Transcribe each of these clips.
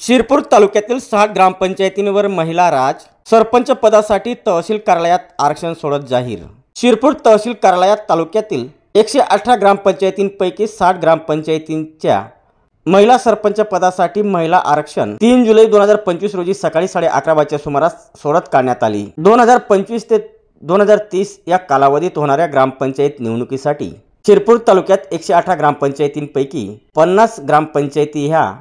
शिरपूर तालुक्यातील 6 ग्रामपंचायतींवर महिला राज. सरपंच पदासाठी तहसील कार्यालयात आरक्षण सोडत जाहीर. शिरपूर तहसील कार्यालयात तालुक्यातील 118 ग्रामपंचायतींपैकी 60 ग्रामपंचायतींच्या महिला सरपंच पदासाठी महिला आरक्षण 3 जुलै 2025 रोजी सकाळी 11:30 वाजच्या सुमारास सोडत काढण्यात आली. 2025 ते 2030 या कालावधीत होणाऱ्या ग्रामपंचायत निवडणुकीसाठी शिरपूर तालुक्यात 118 ग्रामपंचायतींपैकी 50 ग्रामपंचायती ह्या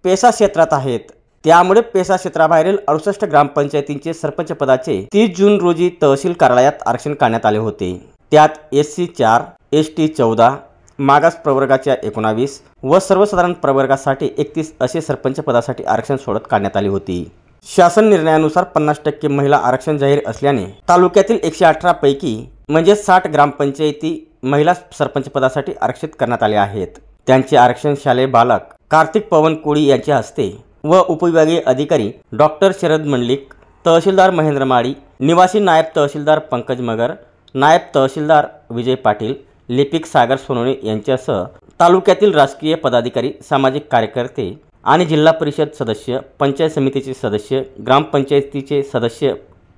पेसा क्षेत्रात आहेत. त्यामुळे पेसा क्षेत्राबाहेरील 68 ग्रामपंचायतींचे सरपंच पदाचे 30 जून रोजी तहसील कार्यालयात आरक्षण काढण्यात आले होते. त्यात SC 4, ST 14, मागास प्रवर्गाच्या 19 व सर्वसाधारण प्रवर्गासाठी 31 असे सरपंच पदासाठी आरक्षण सोडत काढण्यात आली होती. शासन निर्णयानुसार 50% महिला आरक्षण जाहीर असल्याने तालुक्यातील 118 पैकी म्हणजे 60 ग्रामपंचायती महिला सरपंच पदासाठी आरक्षित करण्यात आले आहेत. त्यांचे आरक्षण शालेय बालक कार्तिक पवन कोळी यांच्या हस्ते व उपविभागीय अधिकारी डॉक्टर शरद मंडलिक, तहसीलदार महेंद्र माळी, निवासी नायब तहसीलदार पंकज मगर, नायब तहसीलदार विजय पाटील, लिपिक सागर सोनवणे यांच्यासह तालुक्यातील राजकीय पदाधिकारी, सामाजिक कार्यकर्ते आणि जिल्हा परिषद सदस्य, पंचायत समितीचे सदस्य, ग्रामपंचायतीचे सदस्य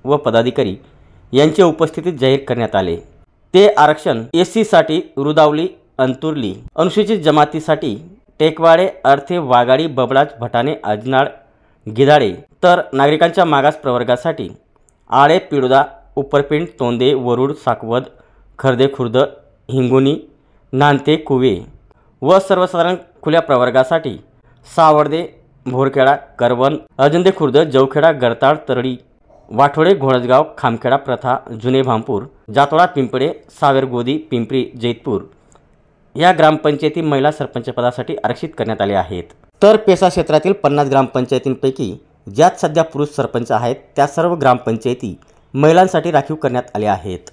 व पदाधिकारी यांच्या उपस्थितीत जाहीर करण्यात आले. ते आरक्षण SC साठी रुदावली, अंतुर्ली, अनुसूचित जमातीसाठी टेकवाडे, अर्थे, वाघाडी, बबडाच, भटाणे, अजनाळ, गिधाडे, तर नागरिकांच्या मागास प्रवर्गासाठी आळे, पिडोदा, उपरपिंड, तोंदे, वरुड, साकवद, खर्दे खुर्द, हिंगोनी, नांते, कुवे व सर्वसाधारण खुल्या प्रवर्गासाठी सावर्दे, भोरखेडा, करवन, अजंदे खुर्द, जवखेडा, गरताळ, तरडी, वाठोडे, घोळसगाव, खामखेडा, प्रथा, जुने भामपूर, जातोडा, पिंपळे, सावेरगोदी, पिंपरी, जैतपूर या ग्रामपंचायती महिला सरपंच पदासाठी आरक्षित करण्यात आले आहेत. तर पेसा क्षेत्रातील 50 ग्रामपंचायतींपैकी ज्यात सध्या पुरुष सरपंच आहेत त्या सर्व ग्रामपंचायती महिलांसाठी राखीव करण्यात आल्या आहेत.